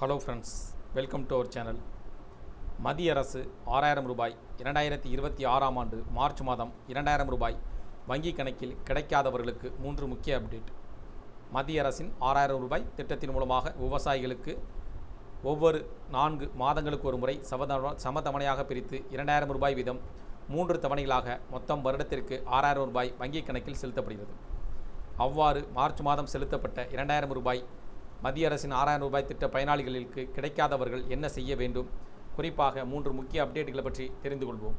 Hello friends, welcome to our channel. மத்திய அரசு 6000 ரூபாய் 2026ஆம் ஆண்டு மார்ச் மாதம் 2000 ரூபாய் வங்கி கணக்கில் கிடைக்காதவர்களுக்கு 3 முக்கிய அப்டேட். மத்திய அரசின் 6000 ரூபாய் திட்டத்தின் மூலமாக விவசாயிகளுக்கு ஒவ்வொரு 4 மாதங்களுக்கு ஒரு முறை சமதவணையாக பிரித்து 2000 ரூபாய் வீதம் 3 தவணைகளாக மொத்தம் வருடத்திற்கு 6000 ரூபாய் வங்கி கணக்கில் செலுத்தப்படுகிறது. அவ்வாறு மார்ச் மாதம் செலுத்தப்பட்ட 2000 ரூபாய் மத்திய அரசின் 6000 ரூபாய் திட்ட பயனாளிகளுக்கு கிடைக்காதவர்கள் என்ன செய்ய வேண்டும்? குறிப்பாக 3 முக்கிய அப்டேட்டுகளை பற்றி தெரிந்து கொள்வோம்.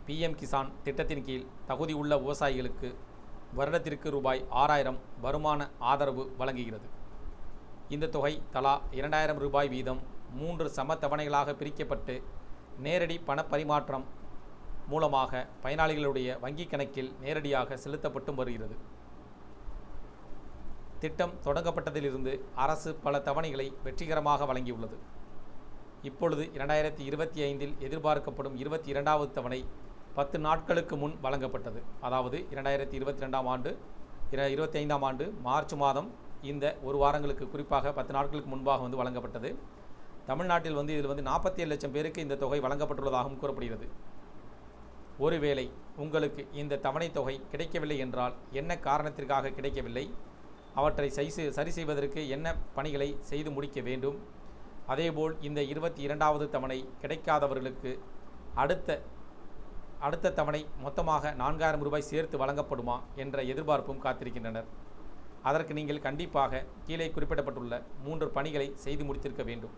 PM கிசான் திட்டத்தின் கீழ் தகுதி உள்ள விவசாயிகளுக்கு வருடத்திற்கு ரூபாய் 6000 வருமான ஆதரவு வழங்குகிறது. இந்த தொகை தலா 2000 ரூபாய் வீதம் 3 சம தவணைகளாக பிரிக்கப்பட்டு நேரடி பணப்பரிமாற்றம் மூலமாக பயனாளிகளுடைய வங்கி கணக்கில் நேரடியாக செலுத்தப்பட்டு வருகிறது. திட்டம் தொடங்கப்பட்டதிலிருந்து அரசு பல தவணைகளை வெற்றிகரமாக வழங்கியுள்ளது. இப்பொழுது 2025இல் எதிர்பார்க்கப்படும் 22வது தவணை 10 நாட்களுக்கு முன் வழங்கப்பட்டது. அதாவது 2022ஆம் ஆண்டு 25ஆம் ஆண்டு மார்ச் மாதம் இந்த ஒரு வாரங்களுக்கு குறிப்பாக 10 நாட்களுக்கு முன்பாக வழங்கப்பட்டது. தமிழ்நாட்டில் இதில் 47 லட்சம் பேருக்கு இந்த தொகை வழங்கப்பட்டுள்ளதாகவும் கூறப்படுகிறது. ஒருவேளை உங்களுக்கு இந்த தவணை தொகை கிடைக்கவில்லை என்றால் என்ன காரணத்திற்காக கிடைக்கவில்லை, அவற்றை சரி செய்வதற்கு என்ன பணிகளை செய்து முடிக்க வேண்டும், அதேபோல் இந்த 22வது தவணை கிடைக்காதவர்களுக்கு அடுத்த தவணை மொத்தமாக 4000 ரூபாய் சேர்த்து வழங்கப்படுமா என்ற எதிர்பார்ப்பும் காத்திருக்கின்றனர். அதற்கு நீங்கள் கண்டிப்பாக கீழே குறிப்பிடப்பட்டுள்ள 3 பணிகளை செய்து முடித்திருக்க வேண்டும்.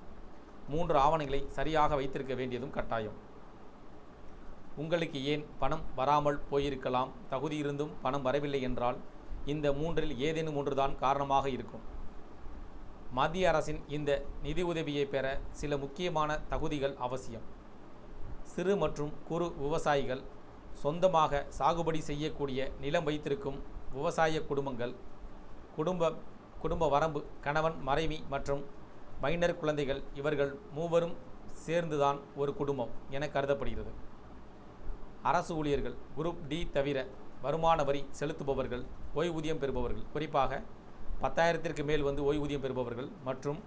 3 ஆவணங்களை சரியாக வைத்திருக்க வேண்டியதும் கட்டாயம். உங்களுக்கு ஏன் பணம் வராமல் போயிருக்கலாம், தகுதி இருந்தும் பணம் வரவில்லை என்றால் இந்த 3இல் ஏதேனும் ஒன்றுதான் காரணமாக இருக்கும். மத்திய அரசின் இந்த நிதி உதவியை பெற சில முக்கியமான தகுதிகள் அவசியம். சிறு மற்றும் குறு விவசாயிகள், சொந்தமாக சாகுபடி செய்யக்கூடிய நிலம் வைத்திருக்கும் விவசாய குடும்பங்கள், குடும்ப வரம்பு, கணவன் மனைவி மற்றும் மைனர் குழந்தைகள், இவர்கள் மூவரும் சேர்ந்துதான் ஒரு குடும்பம் என கருதப்படுகிறது. அரசு ஊழியர்கள், குரூப் டி தவிர வருமான வரி செலுத்துபவர்கள், ஓய்வூதியம் பெறுபவர்கள், குறிப்பாக 10,000ற்கு மேல் ஓய்வூதியம் பெறுபவர்கள் மற்றும்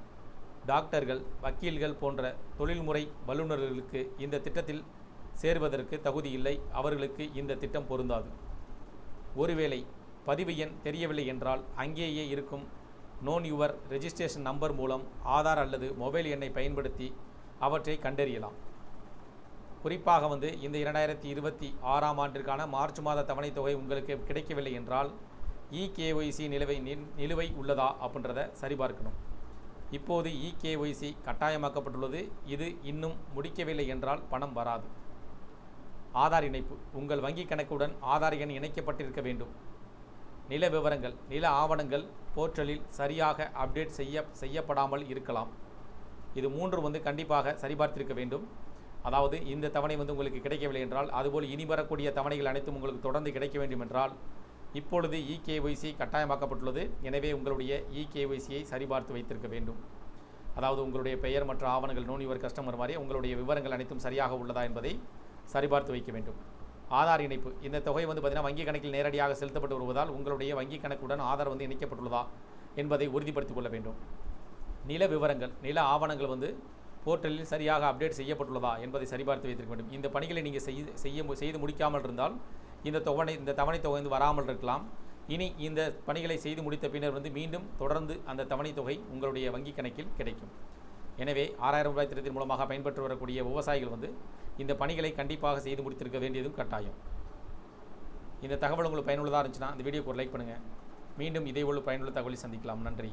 டாக்டர்கள், வக்கீல்கள் போன்ற தொழில்முறை வல்லுநர்களுக்கு இந்த திட்டத்தில் சேர்வதற்கு தகுதி இல்லை. அவர்களுக்கு இந்த திட்டம் பொருந்தாது. ஒருவேளை பதிவு எண் தெரியவில்லை என்றால் அங்கேயே இருக்கும் நோன் யுவர் ரெஜிஸ்ட்ரேஷன் நம்பர் மூலம் ஆதார் அல்லது மொபைல் எண்ணை பயன்படுத்தி அவற்றை கண்டறியலாம். குறிப்பாக இந்த 2026ஆம் ஆண்டிற்கான மார்ச் மாத தவணை தொகை உங்களுக்கு கிடைக்கவில்லை என்றால் EKYC நிலுவை உள்ளதா அப்படின்றத சரிபார்க்கணும். இப்போது EKYC கட்டாயமாக்கப்பட்டுள்ளது. இது இன்னும் முடிக்கவில்லை என்றால் பணம் வராது. ஆதார் இணைப்பு, உங்கள் வங்கி கணக்குடன் ஆதார் எண் இணைக்கப்பட்டிருக்க வேண்டும். நில விவரங்கள், நில ஆவணங்கள் போர்ட்டலில் சரியாக அப்டேட் செய்யப்படாமல் இருக்கலாம். இது 3 கண்டிப்பாக சரிபார்த்திருக்க வேண்டும். அதாவது இந்த தவணை உங்களுக்கு கிடைக்கவில்லை என்றால், அதுபோல் இனி வரக்கூடிய தவணைகள் அனைத்தும் உங்களுக்கு தொடர்ந்து கிடைக்க வேண்டும் என்றால் இப்பொழுது EKYC கட்டாயமாக்கப்பட்டுள்ளது. எனவே உங்களுடைய EKYCயை சரிபார்த்து வைத்திருக்க வேண்டும். அதாவது உங்களுடைய பெயர் மற்ற ஆவணங்கள் நோன் யுவர் கஸ்டமர் மாதிரி உங்களுடைய விவரங்கள் அனைத்தும் சரியாக உள்ளதா என்பதை சரிபார்த்து வைக்க வேண்டும். ஆதார் இணைப்பு, இந்த தொகை பார்த்தீங்கன்னா வங்கி கணக்கில் நேரடியாக செலுத்தப்பட்டு வருவதால் உங்களுடைய வங்கி கணக்குடன் ஆதார் இணைக்கப்பட்டுள்ளதா என்பதை உறுதிப்படுத்திக் கொள்ள வேண்டும். நில விவரங்கள், நில ஆவணங்கள் போர்ட்டலில் சரியாக அப்டேட் செய்யப்பட்டுள்ளதா என்பதை சரிபார்த்து வைத்திருக்க வேண்டும். இந்த பணிகளை நீங்கள் செய்து முடிக்காமல் இருந்தால் இந்த தவணை தொகை வராமல் இருக்கலாம். இனி இந்த பணிகளை செய்து முடித்த பின்னர் மீண்டும் தொடர்ந்து அந்த தவணை தொகை உங்களுடைய வங்கி கணக்கில் கிடைக்கும். எனவே 6000 ரூபாய் திட்டத்தின் மூலமாக பயன்பெற்று வரக்கூடிய விவசாயிகள் இந்த பணிகளை கண்டிப்பாக செய்து முடித்திருக்க வேண்டியதும் கட்டாயம். இந்த தகவல் உங்களுக்கு பயனுள்ளதாக இருந்துச்சுன்னா இந்த வீடியோக்கு ஒரு லைக் பண்ணுங்கள். மீண்டும் இதே ஒரு பயனுள்ள தகவலை சந்திக்கலாம். நன்றி.